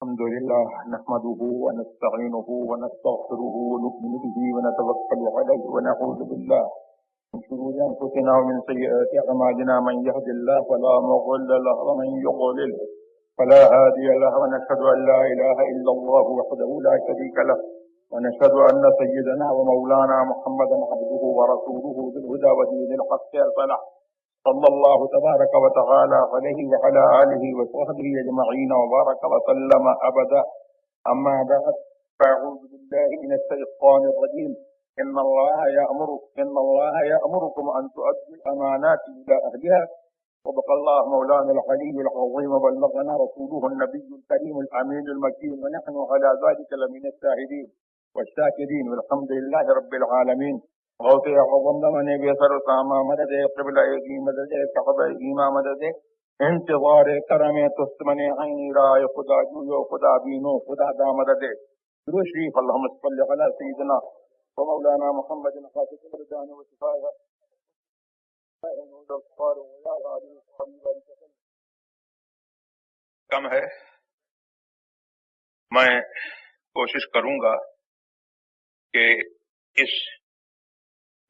الحمد لله نحمده ونستعينه ونستغفره ونؤمن به ونتوكل عليه ونعوذ بالله من شرور أنفسنا ومن سيئات أعمالنا من يهد الله فلا مضل له ومن يضلل فلا هادي له ونشهد أن لا إله إلا الله وحده لا شريك له ونشهد أن سيدنا ومولانا محمدا عبده ورسوله بالهدى ودين الحق الفلاح صلى الله تبارك وتعالى عليه وعلى آله وصحبه أجمعين وبارك وسلم أبدا. أما بعد فأعوذ بالله من الشيطان الرجيم. إن الله يأمركم أن تؤدوا الأمانات إلى أهلها صدق الله مولانا العلي العظيم وبلغنا رسوله النبي الكريم الأمين المكين ونحن على ذلك لمن الشاهدين والشاكرين والحمد لله رب العالمين. غوث اعظم زمانے بسر ساما مدد قبل ایگی مدد کعبہ ایما مدد انتظار کرم تستمن عینی رائے خدا جویو خدا بینو خدا دا مدد درود شریف اللہم صلی علی سیدنا و مولانا محمد خاتم الرجال و شفاعہ کم ہے. میں کوشش کروں گا کہ اس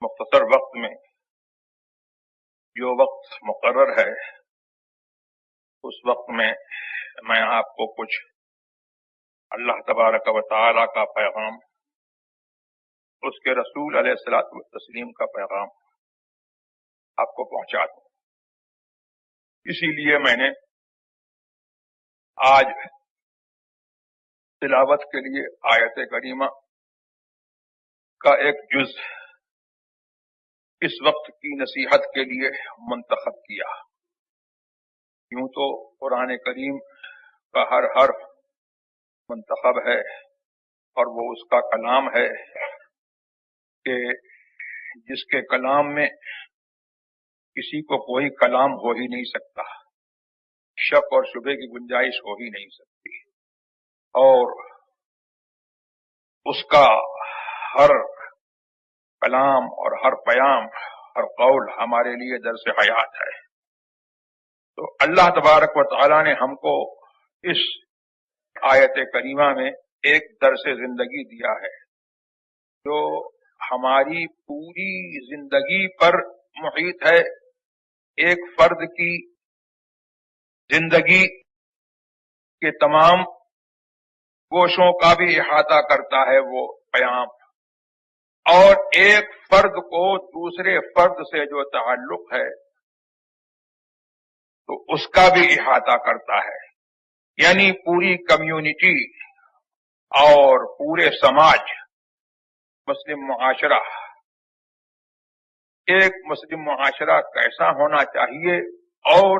مختصر وقت میں جو وقت مقرر ہے اس وقت میں آپ کو کچھ اللہ تبارک و تعالی کا پیغام، اس کے رسول علیہ الصلوۃ والتسلیم کا پیغام آپ کو پہنچا دوں. اسی لیے میں نے آج تلاوت کے لیے آیت کریمہ کا ایک جز اس وقت کی نصیحت کے لیے منتخب کیا. یوں تو قرآن کریم کا ہر حرف منتخب ہے اور وہ اس کا کلام ہے کہ جس کے کلام میں کسی کو کوئی کلام ہو ہی نہیں سکتا، شک اور شبہ کی گنجائش ہو ہی نہیں سکتی، اور اس کا ہر کلام اور ہر پیام، ہر قول ہمارے لیے درس حیات ہے. تو اللہ تبارک و تعالی نے ہم کو اس آیت کریمہ میں ایک درس زندگی دیا ہے جو ہماری پوری زندگی پر محیط ہے. ایک فرد کی زندگی کے تمام گوشوں کا بھی احاطہ کرتا ہے وہ پیام، اور ایک فرد کو دوسرے فرد سے جو تعلق ہے تو اس کا بھی احاطہ کرتا ہے. یعنی پوری کمیونٹی اور پورے سماج، مسلم معاشرہ، ایک مسلم معاشرہ کیسا ہونا چاہیے اور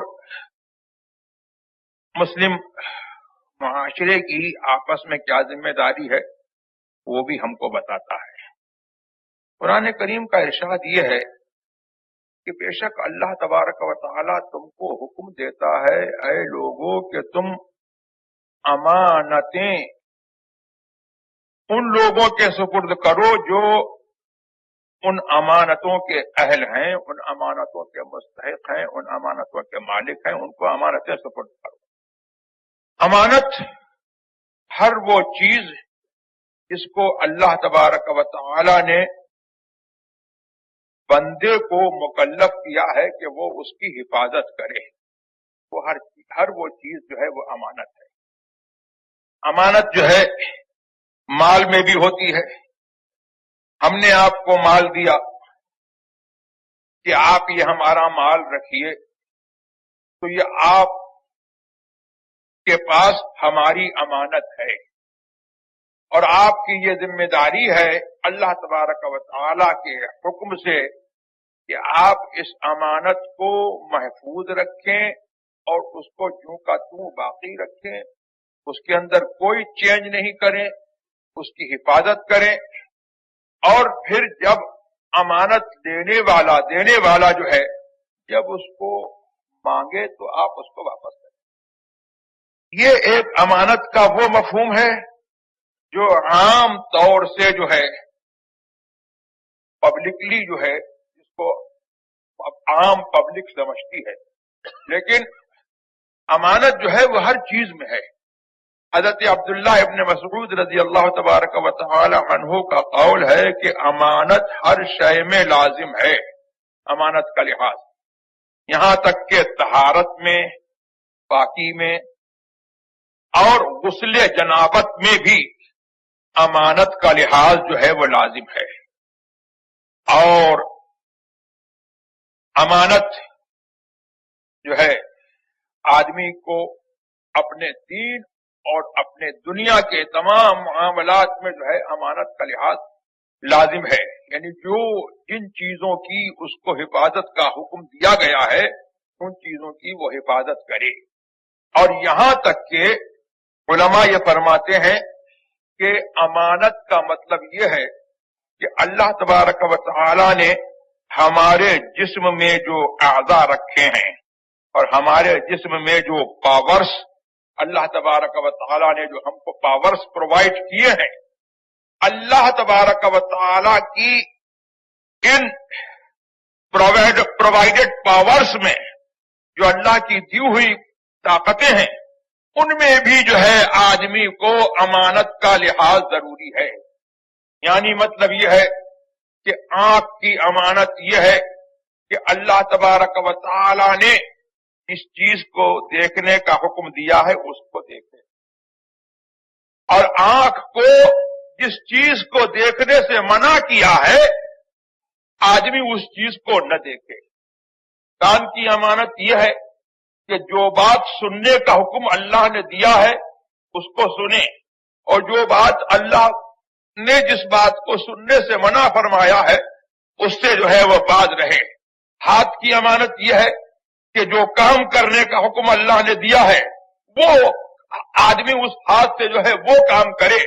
مسلم معاشرے کی آپس میں کیا ذمہ داری ہے وہ بھی ہم کو بتاتا ہے. قرآن کریم کا ارشاد یہ ہے کہ بے شک اللہ تبارک و تعالی تم کو حکم دیتا ہے اے لوگوں کہ تم امانتیں ان لوگوں کے سپرد کرو جو ان امانتوں کے اہل ہیں، ان امانتوں کے مستحق ہیں، ان امانتوں کے مالک ہیں، ان کو امانتیں سپرد کرو. امانت ہر وہ چیز جس کو اللہ تبارک و تعالی نے بندے کو مکلف کیا ہے کہ وہ اس کی حفاظت کرے، وہ ہر وہ چیز جو ہے وہ امانت ہے. امانت جو ہے مال میں بھی ہوتی ہے. ہم نے آپ کو مال دیا کہ آپ یہ ہمارا مال رکھیے، تو یہ آپ کے پاس ہماری امانت ہے، اور آپ کی یہ ذمہ داری ہے اللہ تبارک و تعالی کے حکم سے کہ آپ اس امانت کو محفوظ رکھیں اور اس کو جوں کا توں باقی رکھیں، اس کے اندر کوئی چینج نہیں کریں، اس کی حفاظت کریں، اور پھر جب امانت دینے والا جو ہے جب اس کو مانگے تو آپ اس کو واپس کریں. یہ ایک امانت کا وہ مفہوم ہے جو عام طور سے جو ہے پبلکلی جو ہے جس کو عام پبلک سمجھتی ہے، لیکن امانت جو ہے وہ ہر چیز میں ہے. حضرت عبداللہ ابن مسعود رضی اللہ تبارک و تعالی عنہ کا قول ہے کہ امانت ہر شے میں لازم ہے، امانت کا لحاظ، یہاں تک کہ طہارت میں، پاکی میں اور غسل جنابت میں بھی امانت کا لحاظ جو ہے وہ لازم ہے۔ اور امانت جو ہے آدمی کو اپنے دین اور اپنے دنیا کے تمام معاملات میں جو ہے امانت کا لحاظ لازم ہے، یعنی جو جن چیزوں کی اس کو حفاظت کا حکم دیا گیا ہے ان چیزوں کی وہ حفاظت کرے۔ اور یہاں تک کہ علماء یہ فرماتے ہیں کہ امانت کا مطلب یہ ہے کہ اللہ تبارک و تعالی نے ہمارے جسم میں جو اعضاء رکھے ہیں اور ہمارے جسم میں جو پاورز اللہ تبارک و تعالی نے جو ہم کو پاورز پرووائڈ کیے ہیں، اللہ تبارک و تعالی کی ان پرووائڈڈ پاورز میں جو اللہ کی دی ہوئی طاقتیں ہیں ان میں بھی جو ہے آدمی کو امانت کا لحاظ ضروری ہے۔ یعنی مطلب یہ ہے کہ آنکھ کی امانت یہ ہے کہ اللہ تبارک و تعالی نے اس چیز کو دیکھنے کا حکم دیا ہے اس کو دیکھے، اور آنکھ کو جس چیز کو دیکھنے سے منع کیا ہے آدمی اس چیز کو نہ دیکھے۔ کان کی امانت یہ ہے کہ جو بات سننے کا حکم اللہ نے دیا ہے اس کو سنے، اور جو بات اللہ نے جس بات کو سننے سے منع فرمایا ہے اس سے جو ہے وہ باز رہے۔ ہاتھ کی امانت یہ ہے کہ جو کام کرنے کا حکم اللہ نے دیا ہے وہ آدمی اس ہاتھ سے جو ہے وہ کام کرے،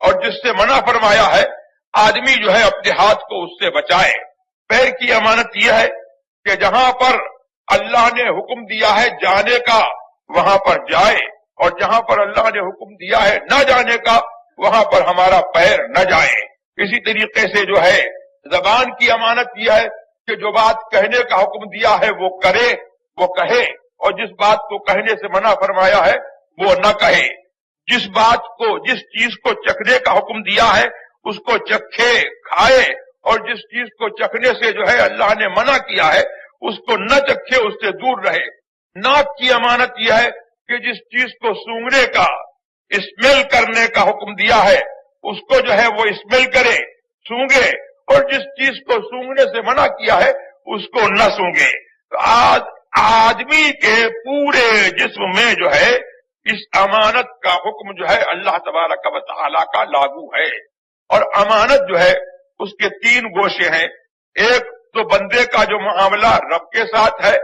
اور جس سے منع فرمایا ہے آدمی جو ہے اپنے ہاتھ کو اس سے بچائے۔ پیر کی امانت یہ ہے کہ جہاں پر اللہ نے حکم دیا ہے جانے کا وہاں پر جائے، اور جہاں پر اللہ نے حکم دیا ہے نہ جانے کا وہاں پر ہمارا پیر نہ جائے۔ اسی طریقے سے جو ہے زبان کی امانت یہ ہے کہ جو بات کہنے کا حکم دیا ہے وہ کرے، وہ کہے، اور جس بات کو کہنے سے منع فرمایا ہے وہ نہ کہے۔ جس بات کو، جس چیز کو چکھنے کا حکم دیا ہے اس کو چکھے، کھائے، اور جس چیز کو چکھنے سے جو ہے اللہ نے منع کیا ہے اس کو نہ چکھے، اس سے دور رہے۔ ناک کی امانت یہ ہے کہ جس چیز کو سونگنے کا، اسمیل کرنے کا حکم دیا ہے اس کو جو ہے وہ اسمیل کرے، سونگے، اور جس چیز کو سونگنے سے منع کیا ہے اس کو نہ سونگے۔ تو آدمی کے پورے جسم میں جو ہے اس امانت کا حکم جو ہے اللہ تبارک و تعالی کا لاگو ہے۔ اور امانت جو ہے اس کے تین گوشے ہیں۔ ایک تو بندے کا جو معاملہ رب کے ساتھ ہے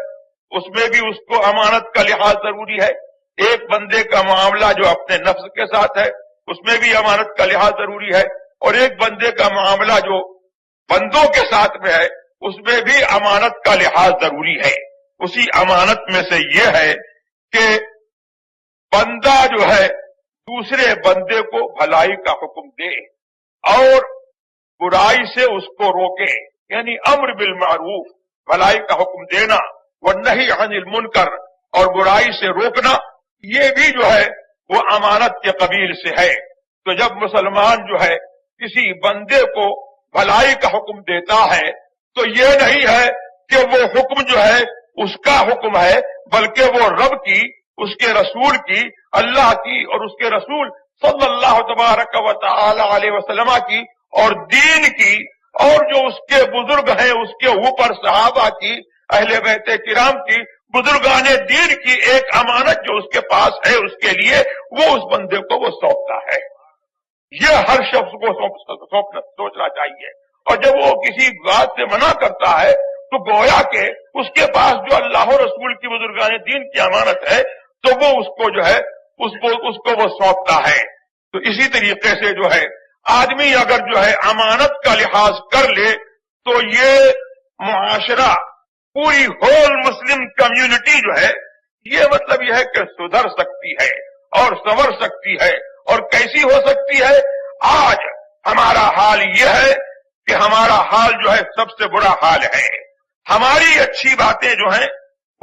اس میں بھی اس کو امانت کا لحاظ ضروری ہے۔ ایک بندے کا معاملہ جو اپنے نفس کے ساتھ ہے اس میں بھی امانت کا لحاظ ضروری ہے، اور ایک بندے کا معاملہ جو بندوں کے ساتھ میں ہے اس میں بھی امانت کا لحاظ ضروری ہے۔ اسی امانت میں سے یہ ہے کہ بندہ جو ہے دوسرے بندے کو بھلائی کا حکم دے اور برائی سے اس کو روکے، یعنی امر بالمعروف، بھلائی کا حکم دینا، والنہی عن المنکر، اور برائی سے روکنا، یہ بھی جو ہے وہ امانت کے قبیل سے ہے۔ تو جب مسلمان جو ہے کسی بندے کو بھلائی کا حکم دیتا ہے تو یہ نہیں ہے کہ وہ حکم جو ہے اس کا حکم ہے، بلکہ وہ رب کی، اس کے رسول کی، اللہ کی اور اس کے رسول صلی اللہ تبارک و تعالی علیہ وسلم کی اور دین کی، اور جو اس کے بزرگ ہیں اس کے اوپر صحابہ کی، اہل بیت کرام کی، بزرگان دین کی ایک امانت جو اس کے پاس ہے اس کے لیے وہ اس بندے کو وہ سونپتا ہے۔ یہ ہر شخص کو سوچنا چاہیے۔ اور جب وہ کسی بات سے منع کرتا ہے تو گویا کہ اس کے پاس جو اللہ و رسول کی، بزرگان دین کی امانت ہے تو وہ اس کو جو ہے اس کو وہ سونپتا ہے۔ تو اسی طریقے سے جو ہے آدمی اگر جو ہے امانت کا لحاظ کر لے تو یہ معاشرہ، پوری ہول مسلم کمیونٹی جو ہے یہ مطلب یہ ہے کہ سدھر سکتی ہے اور سنور سکتی ہے۔ اور کیسی ہو سکتی ہے؟ آج ہمارا حال یہ ہے کہ ہمارا حال جو ہے سب سے برا حال ہے۔ ہماری اچھی باتیں جو ہیں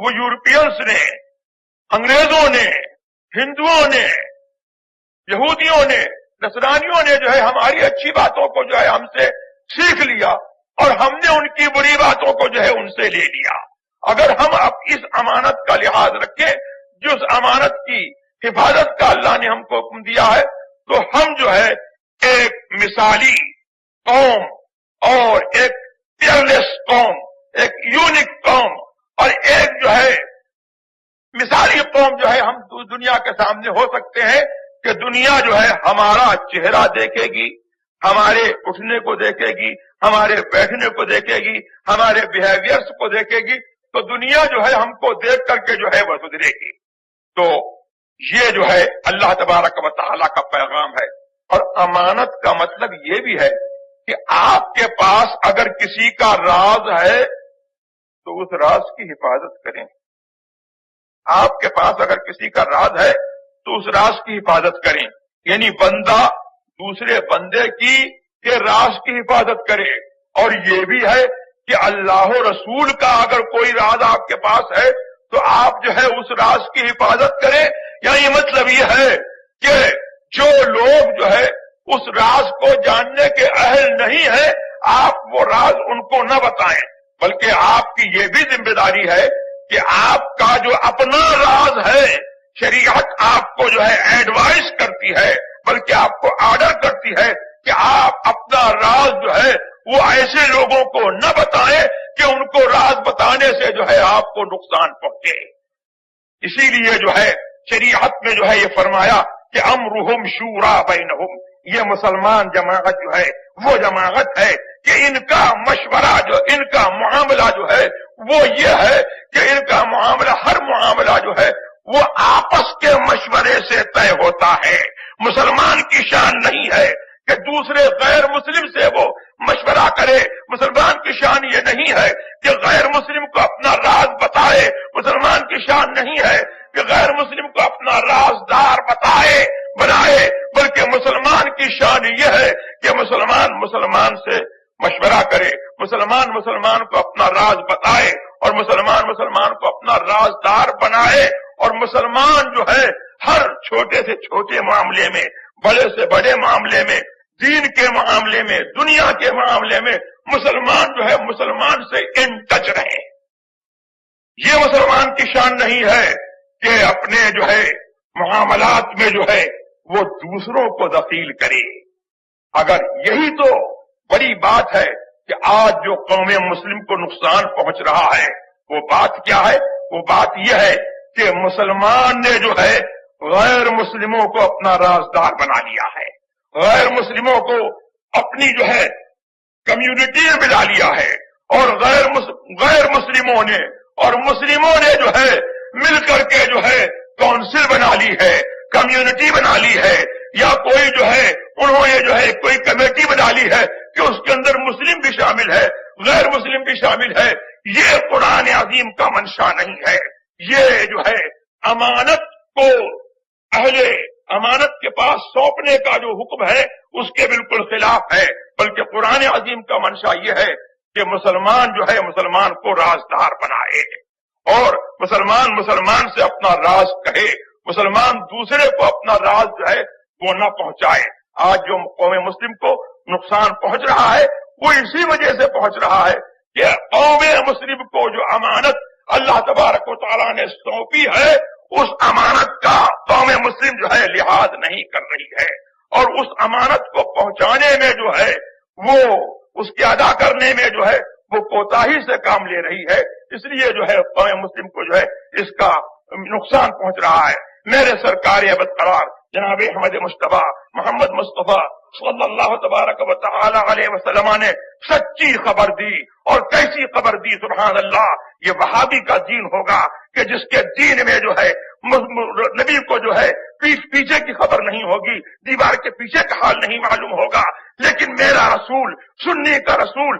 وہ یورپینس نے، انگریزوں نے، ہندوؤں نے یہودیوں نے نصرانیوں نے جو ہے ہماری اچھی باتوں کو جو ہے ہم سے سیکھ لیا اور ہم نے ان کی بری باتوں کو جو ہے ان سے لے لیا. اگر ہم اب اس امانت کا لحاظ رکھیں جس امانت کی حفاظت کا اللہ نے ہم کو حکم دیا ہے تو ہم جو ہے ایک مثالی قوم اور ایک پیئرلیس قوم، ایک یونیک قوم اور ایک جو ہے مثالی قوم جو ہے ہم دنیا کے سامنے ہو سکتے ہیں کہ دنیا جو ہے ہمارا چہرہ دیکھے گی، ہمارے اٹھنے کو دیکھے گی، ہمارے بیٹھنے کو دیکھے گی، ہمارے بیہیویئرس کو دیکھے گی تو دنیا جو ہے ہم کو دیکھ کر کے جو ہے وہ سدھرے گی. تو یہ جو ہے اللہ تبارک و تعالیٰ کا پیغام ہے. اور امانت کا مطلب یہ بھی ہے کہ آپ کے پاس اگر کسی کا راز ہے تو اس راز کی حفاظت کریں. آپ کے پاس اگر کسی کا راز ہے تو اس راز کی حفاظت کریں، یعنی بندہ دوسرے بندے کے راز کی حفاظت کرے. اور یہ بھی ہے کہ اللہ و رسول کا اگر کوئی راز آپ کے پاس ہے تو آپ جو ہے اس راز کی حفاظت کریں. یعنی مطلب یہ ہے کہ جو لوگ جو ہے اس راز کو جاننے کے اہل نہیں ہے آپ وہ راز ان کو نہ بتائیں، بلکہ آپ کی یہ بھی ذمہ داری ہے کہ آپ کا جو اپنا راز ہے شریعت آپ کو جو ہے ایڈوائز کرتی ہے، بلکہ آپ کو آرڈر کرتی ہے کہ آپ اپنا راز جو ہے وہ ایسے لوگوں کو نہ بتائیں کہ ان کو راز بتانے سے جو ہے آپ کو نقصان پہنچے. اسی لیے جو ہے شریعت میں جو ہے یہ فرمایا کہ امرہم شورا بینہم، یہ مسلمان جماعت جو ہے وہ جماعت ہے کہ ان کا مشورہ جو ان کا معاملہ جو ہے وہ یہ ہے کہ ان کا معاملہ ہر معاملہ جو ہے وہ آپس کے مشورے سے طے ہوتا ہے. مسلمان کی شان نہیں ہے کہ دوسرے غیر مسلم سے وہ مشورہ کرے. مسلمان کی شان یہ نہیں ہے کہ غیر مسلم کو اپنا راز بتائے. مسلمان کی شان نہیں ہے کہ غیر مسلم کو اپنا رازدار بنائے، بلکہ مسلمان کی شان یہ ہے کہ مسلمان سے مشورہ کرے، مسلمان کو اپنا راز بتائے اور مسلمان کو اپنا رازدار بنائے. اور مسلمان جو ہے ہر چھوٹے سے چھوٹے معاملے میں، بڑے سے بڑے معاملے میں، دین کے معاملے میں، دنیا کے معاملے میں مسلمان جو ہے مسلمان سے ان ٹچ رہے. یہ مسلمان کی شان نہیں ہے کہ اپنے جو ہے معاملات میں جو ہے وہ دوسروں کو دخیل کرے. اگر یہی تو بڑی بات ہے کہ آج جو قوم مسلم کو نقصان پہنچ رہا ہے وہ بات کیا ہے؟ وہ بات یہ ہے کہ مسلمان نے جو ہے غیر مسلموں کو اپنا رازدار بنا لیا ہے، غیر مسلموں کو اپنی جو ہے کمیونٹی میں ملا لیا ہے، اور غیر مسلموں نے جو ہے مل کر کے جو ہے کونسل بنا لی ہے، کمیونٹی بنا لی ہے، یا کوئی جو ہے انہوں نے جو ہے کوئی کمیٹی بنا لی ہے کہ اس کے اندر مسلم بھی شامل ہے، غیر مسلم بھی شامل ہے. یہ قرآن عظیم کا منشا نہیں ہے. یہ جو ہے امانت کو اہل امانت کے پاس سونپنے کا جو حکم ہے اس کے بالکل خلاف ہے، بلکہ قرآن عظیم کا منشا یہ ہے کہ مسلمان جو ہے مسلمان کو رازدار بنائے اور مسلمان سے اپنا راز کہے، مسلمان دوسرے کو اپنا راز جو ہے وہ نہ پہنچائے. آج جو قوم مسلم کو نقصان پہنچ رہا ہے وہ اسی وجہ سے پہنچ رہا ہے کہ قوم مسلم کو جو امانت اللہ تبارک و تعالیٰ نے سونپی ہے اس امانت کا قوم مسلم جو ہے لحاظ نہیں کر رہی ہے، اور اس امانت کو پہنچانے میں جو ہے وہ اس کے ادا کرنے میں جو ہے وہ کوتاہی سے کام لے رہی ہے. اس لیے جو ہے قوم مسلم کو جو ہے اس کا نقصان پہنچ رہا ہے. میرے سرکار ابد قرار جناب احمد مصطفیٰ محمد مصطفیٰ صلی اللہ تبارک و تعالی علیہ وسلم نے سچی خبر دی، اور کیسی خبر دی، سبحان اللہ. یہ وہابی کا دین ہوگا کہ جس کے دین میں جو ہے نبی کو جو ہے پیچھے کی خبر نہیں ہوگی، دیوار کے پیچھے کا حال نہیں معلوم ہوگا. لیکن میرا رسول، سنی کا رسول،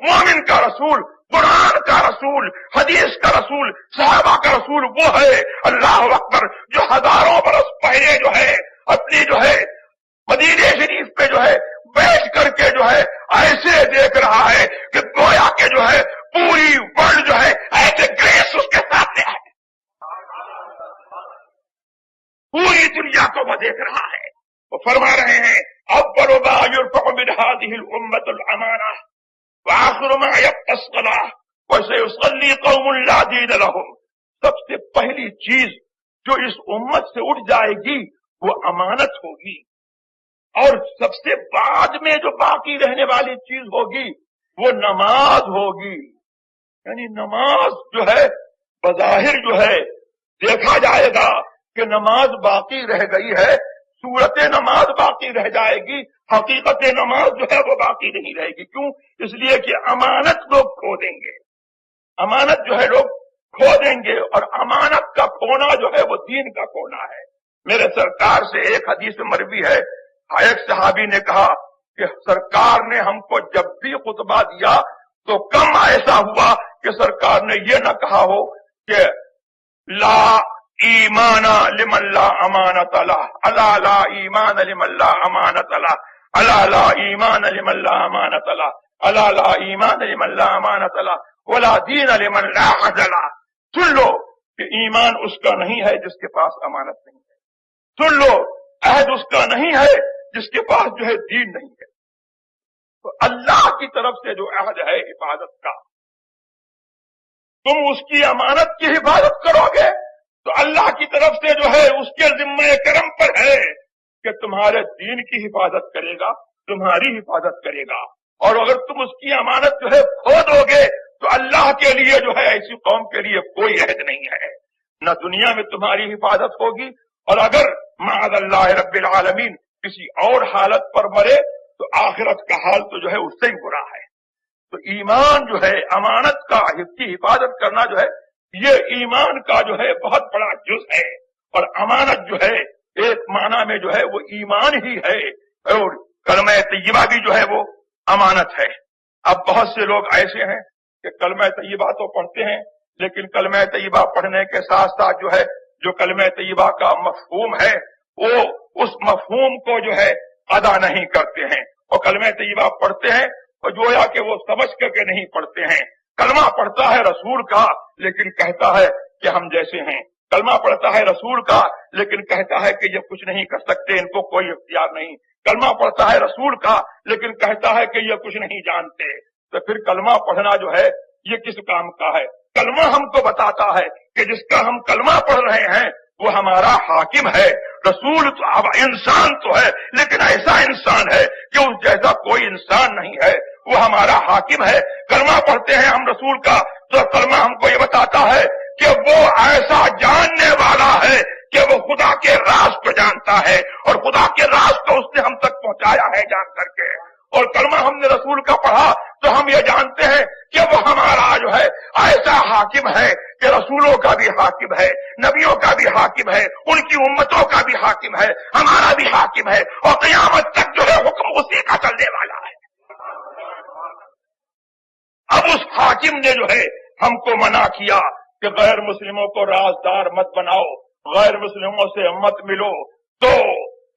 مومن کا رسول، قرآن کا رسول، حدیث کا رسول، صحابہ کا رسول وہ ہے اللہ اکبر جو ہزاروں برس پہلے جو ہے اپنی جو ہے مدینے شریف پہ جو ہے بیٹھ کر کے جو ہے ایسے دیکھ رہا ہے کہ گویا کہ جو ہے پوری ورلڈ جو ہے ایسے گریس اس کے سامنے ہے، پوری دنیا کو وہ دیکھ رہا ہے. وہ فرما رہے ہیں اول ما يرفع من هذه الامة الامانة واخر ما يبقى الصلاة وسيصلي قوم لا دين لهم. سب سے پہلی چیز جو اس امت سے اٹھ جائے گی وہ امانت ہوگی، اور سب سے بعد میں جو باقی رہنے والی چیز ہوگی وہ نماز ہوگی. یعنی نماز جو ہے بظاہر جو ہے دیکھا جائے گا کہ نماز باقی رہ گئی ہے، صورت نماز باقی رہ جائے گی، حقیقت نماز جو ہے وہ باقی نہیں رہے گی. کیوں؟ اس لیے کہ امانت لوگ کھو دیں گے، امانت جو ہے لوگ کھو دیں گے، اور امانت کا کھونا جو ہے وہ دین کا کھونا ہے. میرے سرکار سے ایک حدیث مروی ہے، ایک صحابی نے کہا کہ سرکار نے ہم کو جب بھی خطبہ دیا تو کم ایسا ہوا کہ سرکار نے یہ نہ کہا ہو کہ لا ایمان لمن لا امانت له، الا لا ایمان لمن لا امانت له، الا لا ایمان لمن لا امانت له، الا لا ایمان لمن لا امانت له، ولا دین لمن لا عهد له. سن لو کہ ایمان اس کا نہیں ہے جس کے پاس امانت نہیں ہے، سن لو عہد اس کا نہیں ہے جس کے پاس جو ہے دین نہیں ہے. تو اللہ کی طرف سے جو عہد ہے حفاظت کا، تم اس کی امانت کی حفاظت کرو گے تو اللہ کی طرف سے جو ہے اس کے ذمہ کرم پر ہے کہ تمہارے دین کی حفاظت کرے گا، تمہاری حفاظت کرے گا. اور اگر تم اس کی امانت جو ہے کھو دو گے تو اللہ کے لیے جو ہے ایسی قوم کے لیے کوئی عہد نہیں ہے، نہ دنیا میں تمہاری حفاظت ہوگی، اور اگر معاذ اللہ رب العالمین کسی اور حالت پر مرے تو آخرت کا حال تو جو ہے اس سے ہی برا ہے. تو ایمان جو ہے امانت کا کی حفاظت کرنا جو ہے یہ ایمان کا جو ہے بہت بڑا جز ہے، اور امانت جو ہے ایک معنی میں جو ہے وہ ایمان ہی ہے، اور کلمہ طیبہ بھی جو ہے وہ امانت ہے. اب بہت سے لوگ ایسے ہیں کہ کلمہ طیبہ تو پڑھتے ہیں لیکن کلمہ طیبہ پڑھنے کے ساتھ ساتھ جو ہے جو کلمہ طیبہ کا مفہوم ہے وہ اس مفہوم کو جو ہے ادا نہیں کرتے ہیں، اور کلمہ طیبہ پڑھتے ہیں اور گویا کہ وہ سمجھ کر کے نہیں پڑھتے ہیں. کلمہ پڑھتا ہے رسول کا لیکن کہتا ہے کہ ہم جیسے ہیں، کلمہ پڑھتا ہے رسول کا لیکن کہتا ہے کہ یہ کچھ نہیں کر سکتے، ان کو کوئی اختیار نہیں. کلمہ پڑھتا ہے رسول کا لیکن کہتا ہے کہ یہ کچھ نہیں جانتے. تو پھر کلمہ پڑھنا جو ہے یہ کس کام کا ہے؟ کلمہ ہم کو بتاتا ہے کہ جس کا ہم کلمہ پڑھ رہے ہیں وہ ہمارا حاکم ہے. رسول تو اب انسان تو ہے لیکن ایسا انسان ہے کہ اس جیسا کوئی انسان نہیں ہے، وہ ہمارا حاکم ہے. کلمہ پڑھتے ہیں ہم رسول کا تو کلمہ ہم کو یہ بتاتا ہے کہ وہ ایسا جاننے والا ہے کہ وہ خدا کے راز کو جانتا ہے، اور خدا کے راز کو اس نے ہم تک پہنچایا ہے جان کر کے. اور کلمہ ہم نے رسول کا پڑھا تو ہم یہ جانتے ہیں کہ وہ ہمارا جو ہے ایسا حاکم ہے کہ رسولوں کا بھی حاکم ہے، نبیوں کا بھی حاکم ہے، ان کی امتوں کا بھی حاکم ہے، ہمارا بھی حاکم ہے، اور قیامت تک جو ہے حکم اسی کا چلنے والا ہے. اب اس حاکم نے جو ہے ہم کو منع کیا کہ غیر مسلموں کو رازدار مت بناؤ، غیر مسلموں سے مت ملو، تو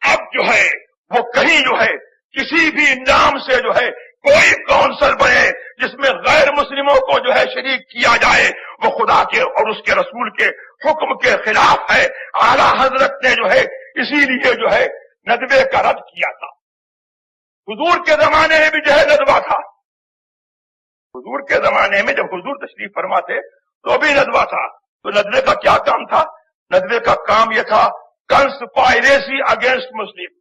اب جو ہے وہ کہیں جو ہے کسی بھی نام سے جو ہے کوئی کونسل بنے جس میں غیر مسلموں کو جو ہے شریک کیا جائے وہ خدا کے اور اس کے رسول کے حکم کے خلاف ہے. اعلیٰ حضرت نے جو ہے اسی لیے جو ہے ندوے کا رد کیا تھا. حضور کے زمانے میں بھی جو ہے ندوہ تھا، حضور کے زمانے میں جب حضور تشریف فرما تھے تو بھی ندوہ تھا. تو ندوے کا کیا کام تھا؟ ندوے کا کام یہ تھا کنسپائریسی اگینسٹ مسلم.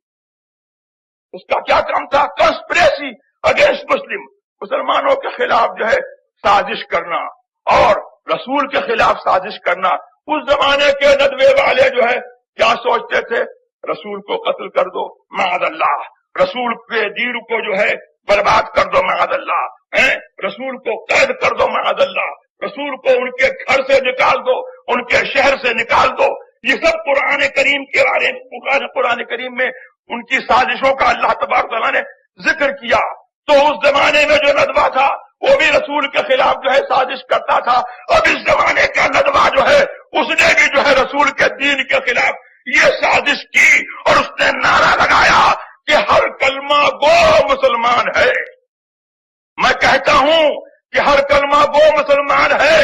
اس کا کیا کام تھا؟ کنسپریسی اگینسٹ مسلم، مسلمانوں کے خلاف جو ہے سازش کرنا اور رسول کے خلاف سازش کرنا. اس زمانے کے ندوے والے جو ہے کیا سوچتے تھے؟ رسول کو قتل کر دو معاذ اللہ، رسول کے دین کو جو ہے برباد کر دو معاذ اللہ، رسول کو قید کر دو معاذ اللہ، رسول کو ان کے گھر سے نکال دو، ان کے شہر سے نکال دو. یہ سب قرآن کریم کے بارے میں قرآن کریم میں ان کی سازشوں کا اللہ تبارک تعالیٰ نے ذکر کیا. تو اس زمانے میں جو ندوہ تھا وہ بھی رسول کے خلاف جو ہے سازش کرتا تھا. اب اس زمانے کا ندوہ جو ہے اس نے بھی جو ہے رسول کے دین کے خلاف یہ سازش کی اور اس نے نعرہ لگایا کہ ہر کلمہ گو مسلمان ہے. میں کہتا ہوں کہ ہر کلمہ گو مسلمان ہے.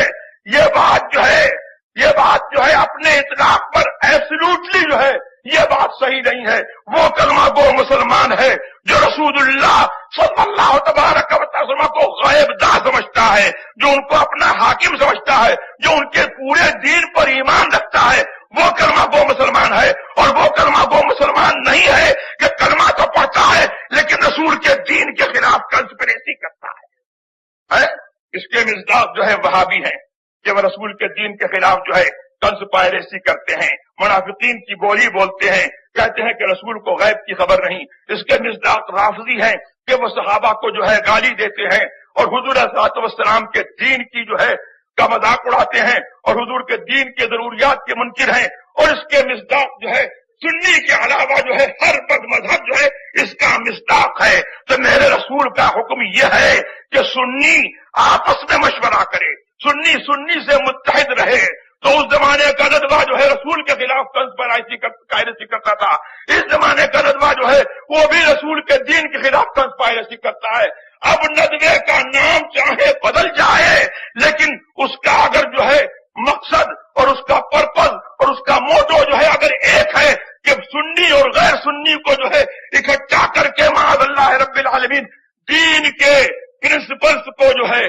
یہ بات جو ہے اپنے اطلاق پر ایبسولوٹلی جو ہے یہ بات صحیح نہیں ہے. وہ کلمہ گو مسلمان ہے جو رسول اللہ صلی اللہ تبارک و تعالی کو غیب داں سمجھتا ہے، جو ان کو اپنا حاکم سمجھتا ہے، جو ان کے پورے دین پر ایمان رکھتا ہے، وہ کلمہ گو مسلمان ہے. اور وہ کلمہ گو مسلمان نہیں ہے کہ کلمہ تو پڑھتا ہے لیکن رسول کے دین کے خلاف کنسپریسی کرتا ہے. اس کے مصداق جو ہے وہابی ہیں کہ وہ رسول کے دین کے خلاف جو ہے کنسپائریسی کرتے ہیں، منافقین کی بولی بولتے ہیں، کہتے ہیں کہ رسول کو غیب کی خبر نہیں. اس کے مصداق رافضی ہیں کہ وہ صحابہ کو جو ہے گالی دیتے ہیں اور حضور صلی اللہ علیہ وسلم کے دین کی جو ہے کا مذاق اڑاتے ہیں اور حضور کے دین کے ضروریات کے منکر ہیں. اور اس کے مصداق جو ہے سنی کے علاوہ جو ہے ہر بد مذہب جو ہے اس کا مصداق ہے. تو میرے رسول کا حکم یہ ہے کہ سنی آپس میں مشورہ کرے، سنی سے متحد رہے. تو اس زمانے کا ندوہ جو ہے رسول کے خلاف کنسپائریسی کرتا تھا، اس زمانے کا ندوہ جو ہے وہ بھی رسول کے دین کے خلاف کنسپائریسی کرتا ہے. اب ندوے کا نام چاہے بدل جائے لیکن اس کا اگر جو ہے مقصد اور اس کا پرپز اور اس کا موٹو جو ہے اگر ایک ہے کہ سنی اور غیر سنی کو جو ہے اکٹھا کر کے معاذ اللہ رب العالمین دین کے پرنسپلز کو جو ہے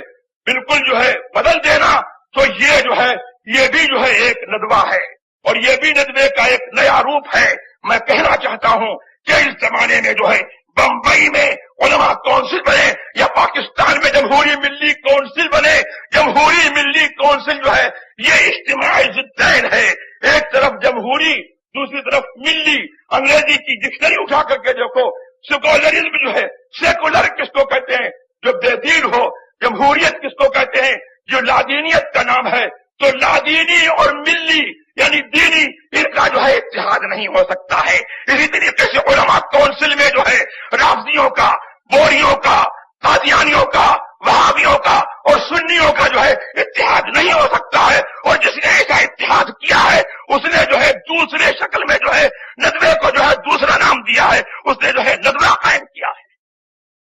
بالکل جو ہے بدل دینا، تو یہ جو ہے یہ بھی جو ہے ایک ندوہ ہے اور یہ بھی ندوے کا ایک نیا روپ ہے. میں کہنا چاہتا ہوں کہ اس زمانے میں جو ہے بمبئی میں علماء کونسل بنے یا پاکستان میں جمہوری ملی کونسل بنے، جمہوری ملی کونسل جو ہے یہ اجتماعی ضدین ہے. ایک طرف جمہوری، دوسری طرف ملی. انگریزی کی ڈکشنری اٹھا کر کے دیکھو، سیکولرزم جو ہے، سیکولر کس کو کہتے ہیں جو بے دین ہو، جمہوریت کس کو کہتے ہیں جو لادینیت کا نام ہے. تو لادینی اور ملی یعنی دینی ان کا جو ہے اتحاد نہیں ہو سکتا ہے. اسی طریقے سے علماء کونسل میں جو ہے رافضیوں کا، بوریوں کا، قادیانیوں کا، وہابیوں کا اور سنیوں کا جو ہے اتحاد نہیں ہو سکتا ہے. اور جس نے ایسا اتحاد کیا ہے اس نے جو ہے دوسرے شکل میں جو ہے ندوے کو جو ہے دوسرا نام دیا ہے، اس نے جو ہے ندوہ قائم کیا ہے.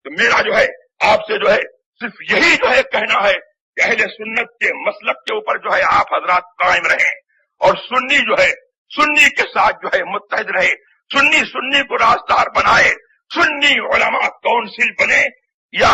تو میرا جو ہے آپ سے جو ہے صرف یہی جو ہے کہنا ہے کہ اہل سنت کے مسلک کے اوپر جو ہے آپ حضرات قائم رہیں اور سنی جو ہے سنی کے ساتھ جو ہے متحد رہے، سنی کو رازدار بنائے. سنی علماء کونسل بنے یا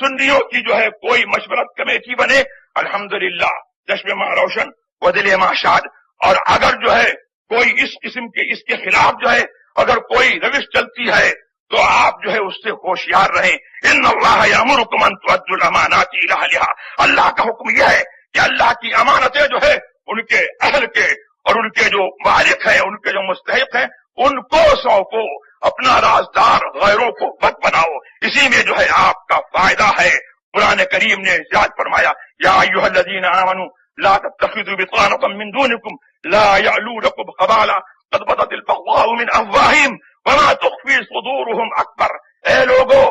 سنیوں کی جو ہے کوئی مشورت کمیٹی بنے، الحمدللہ چشم ماں روشن و دل ماں شاد. اور اگر جو ہے کوئی اس قسم کے اس کے خلاف جو ہے اگر کوئی روش چلتی ہے تو آپ جو ہے اس سے ہوشیار رہیں. ان اللہ یامرکم ان تؤدوا الامانات الی اہلھا. اللہ کا حکم یہ ہے کہ اللہ کی امانتیں جو ہے ان کے اہل کے اور ان کے جو مالک ہیں، ان کے جو مستحق ہیں، ان کو سونپو. اپنا رازدار غیروں کو مت بناؤ. اسی میں جو ہے آپ کا فائدہ ہے. قرآن کریم نے ارشاد فرمایا یا ایھا الذین آمنوا لا تتخذوا بطانة من دونکم لا یعلونکم خبالا قد بدت البغضاء من افواہہم وما تخفی صدورهم اکبر. اے لوگو،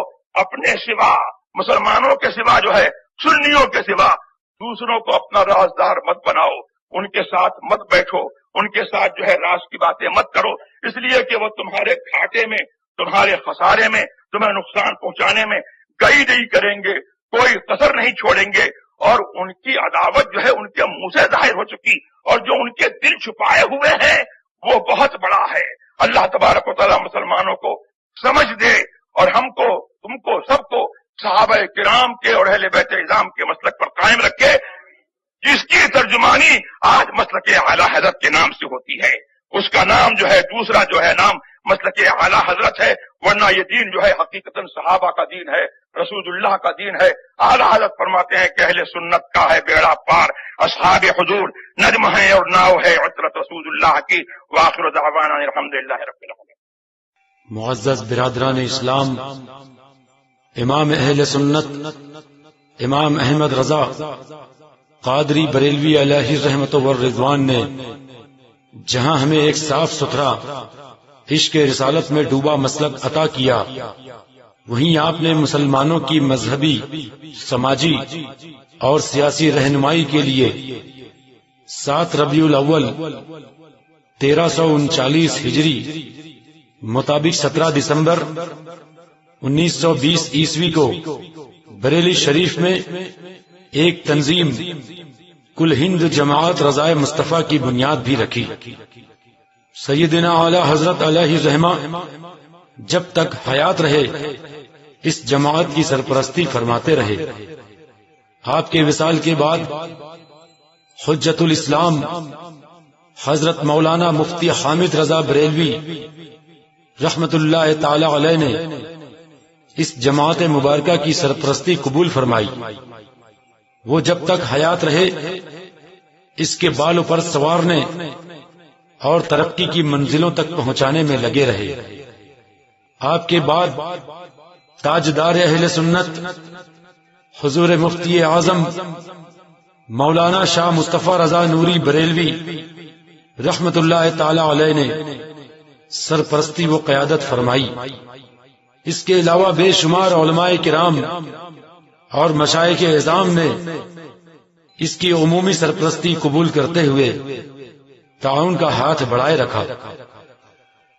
اپنے سوا، مسلمانوں کے سوا جو ہے سنیوں کے سوا دوسروں کو اپنا رازدار مت بناؤ. ان کے ساتھ مت بیٹھو، ان کے ساتھ جو ہے راز کی باتیں مت کرو، اس لیے کہ وہ تمہارے گھاٹے میں، تمہارے خسارے میں، تمہیں نقصان پہنچانے میں گئی نہیں کریں گے، کوئی قصر نہیں چھوڑیں گے. اور ان کی عداوت جو ہے ان کے منہ سے ظاہر ہو چکی اور جو ان کے دل چھپائے ہوئے ہیں وہ بہت بڑا ہے. اللہ تبارک و تعالیٰ مسلمانوں کو سمجھ دے اور ہم کو، تم کو، سب کو صحابہ کرام کے اور اہل بیت اعظام کے مسلک پر قائم رکھے، جس کی ترجمانی آج مسلک اعلیٰ حضرت کے نام سے ہوتی ہے. اس کا نام جو ہے دوسرا جو ہے نام مسلک اعلیٰ حضرت ہے، ورنہ یہ دین جو ہے حقیقتاً صحابہ کا دین ہے، رسول اللہ کا دین ہے. اعلیٰ حضرت فرماتے ہیں کہ اہل سنت کا ہے بیڑا پار، اصحاب حضور نجم ہے اور ناؤ ہے عطرت رسول اللہ کی. وآخر دعوانا الحمدللہ رب العالمین. معزز برادران اسلام، امام اہل سنت امام احمد رضا قادری بریلوی علیہ رحمت والرضوان نے جہاں ہمیں ایک صاف ستھرا عشق رسالت میں ڈوبا مسلک عطا کیا، وہیں آپ نے مسلمانوں کی مذہبی، سماجی اور سیاسی رہنمائی کے لیے 7 ربیع الاول 1339 ہجری مطابق 17 دسمبر 1920 عیسوی کو بریلی شریف میں ایک تنظیم کل ہند جماعت رضائے مصطفیٰ کی بنیاد بھی رکھی. سیدنا اعلی حضرت علیہ الرحمہ جب تک حیات رہے اس جماعت کی سرپرستی فرماتے رہے۔ آپ کے وصال کے بعد حجت الاسلام حضرت مولانا مفتی حامد رضا بریلوی رحمت اللہ تعالی علیہ نے اس جماعت مبارکہ کی سرپرستی قبول فرمائی۔ وہ جب تک حیات رہے اس کے بالوں پر سنوارنے اور ترقی کی منزلوں تک پہنچانے میں لگے رہے۔ آپ کے بعد تاجدار اہل سنت حضور مفتی اعظم مولانا شاہ مصطفیٰ رضا نوری بریلوی رحمت اللہ تعالی علیہ نے سرپرستی و قیادت فرمائی۔ اس کے علاوہ بے شمار علماء کرام اور مشائخ اعظام نے اس کی عمومی سرپرستی قبول کرتے ہوئے تعاون کا ہاتھ بڑھائے رکھا۔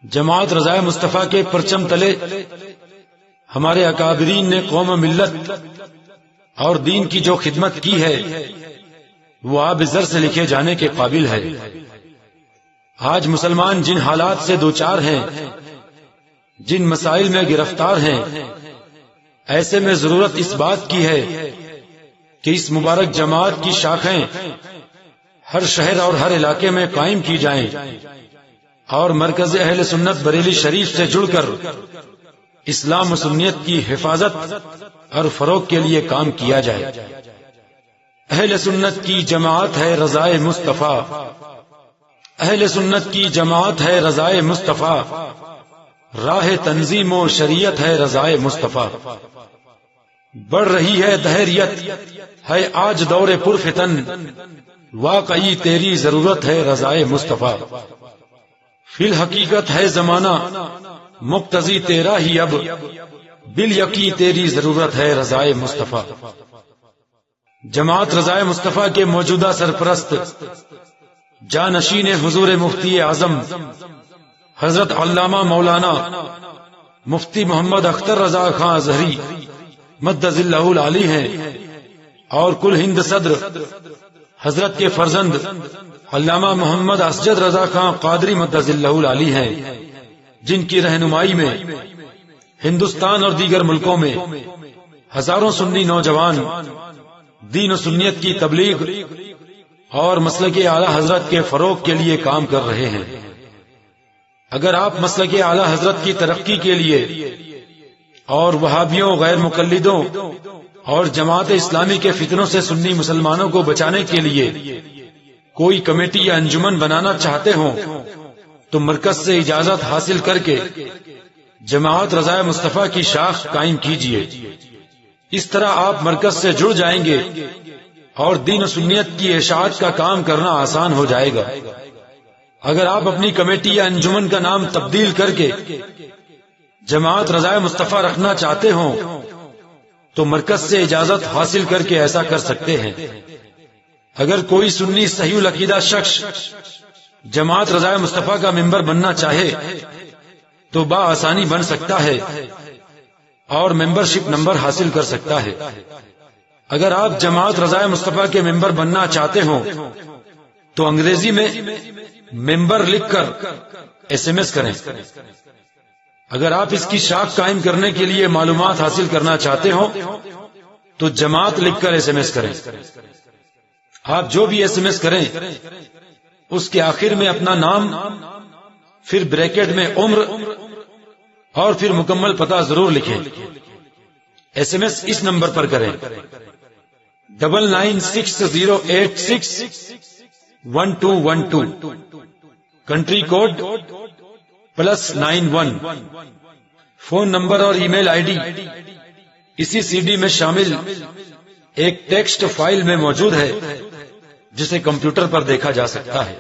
جماعت رضائے مصطفیٰ کے پرچم تلے ہمارے اکابرین نے قوم و ملت اور دین کی جو خدمت کی ہے وہ آب زر سے لکھے جانے کے قابل ہے۔ آج مسلمان جن حالات سے دوچار ہیں، جن مسائل میں گرفتار ہیں، ایسے میں ضرورت اس بات کی ہے کہ اس مبارک جماعت کی شاخیں ہر شہر اور ہر علاقے میں قائم کی جائیں اور مرکز اہل سنت بریلی شریف سے جڑ کر اسلام و سنیت کی حفاظت اور فروغ کے لیے کام کیا جائے۔ اہل سنت کی جماعت ہے رضائے مصطفیٰ، اہل سنت کی جماعت ہے رضائے مصطفیٰ، راہ تنظیم و شریعت ہے رضائے مصطفیٰ۔ بڑھ رہی ہے دہریت ہے آج دور پرفتن، واقعی تیری ضرورت ہے رضائے مصطفیٰ۔ فی الحقیقت ہے زمانہ مقتضی تیرا ہی، اب بالیقین تیری ضرورت ہے رضائے مصطفیٰ۔ جماعت رضائے مصطفیٰ کے موجودہ سرپرست جانشین حضور مفتی اعظم حضرت علامہ مولانا مفتی محمد اختر رضا خان اظہری مدد اللہ العلی ہیں، اور کل ہند صدر حضرت کے فرزند علامہ محمد اسجد رضا خان قادری مدد اللہ العلی ہیں، جن کی رہنمائی میں ہندوستان اور دیگر ملکوں میں ہزاروں سنی نوجوان دین و سنیت کی تبلیغ اور مسلک اعلی حضرت کے فروغ کے لیے کام کر رہے ہیں۔ اگر آپ مسلک اعلی حضرت کی ترقی کے لیے اور وہابیوں، غیر مقلدوں اور جماعت اسلامی کے فتنوں سے سنی مسلمانوں کو بچانے کے لیے کوئی کمیٹی یا انجمن بنانا چاہتے ہوں تو مرکز سے اجازت حاصل کر کے جماعت رضائے مصطفیٰ کی شاخ قائم کیجیے۔ اس طرح آپ مرکز سے جڑ جائیں گے اور دین و سنیت کی اشاعت کا کام کرنا آسان ہو جائے گا۔ اگر آپ اپنی کمیٹی یا انجمن کا نام تبدیل کر کے جماعت رضائے مصطفیٰ رکھنا چاہتے ہوں تو مرکز سے اجازت حاصل کر کے ایسا کر سکتے ہیں۔ اگر کوئی سنی صحیح العقیدہ شخص جماعت رضائے مصطفیٰ کا ممبر بننا چاہے تو بآسانی بن سکتا ہے اور ممبرشپ نمبر حاصل کر سکتا ہے۔ اگر آپ جماعت رضائے مصطفیٰ کے ممبر بننا چاہتے ہوں تو انگریزی میں ممبر لکھ کر SMS کریں۔ اگر آپ اس کی شاخ قائم کرنے کے لیے معلومات حاصل کرنا چاہتے ہوں تو جماعت لکھ کر SMS کریں۔ آپ جو بھی SMS کریں اس کے آخر میں اپنا نام، پھر بریکٹ میں عمر اور پھر مکمل پتہ ضرور لکھیں۔ SMS اس نمبر پر کریں 9960861212، کنٹری کوڈ +91، فون نمبر اور ای میل ID اسی CD میں شامل ایک ٹیکسٹ فائل میں موجود ہے جسے کمپیوٹر پر دیکھا جا سکتا ہے۔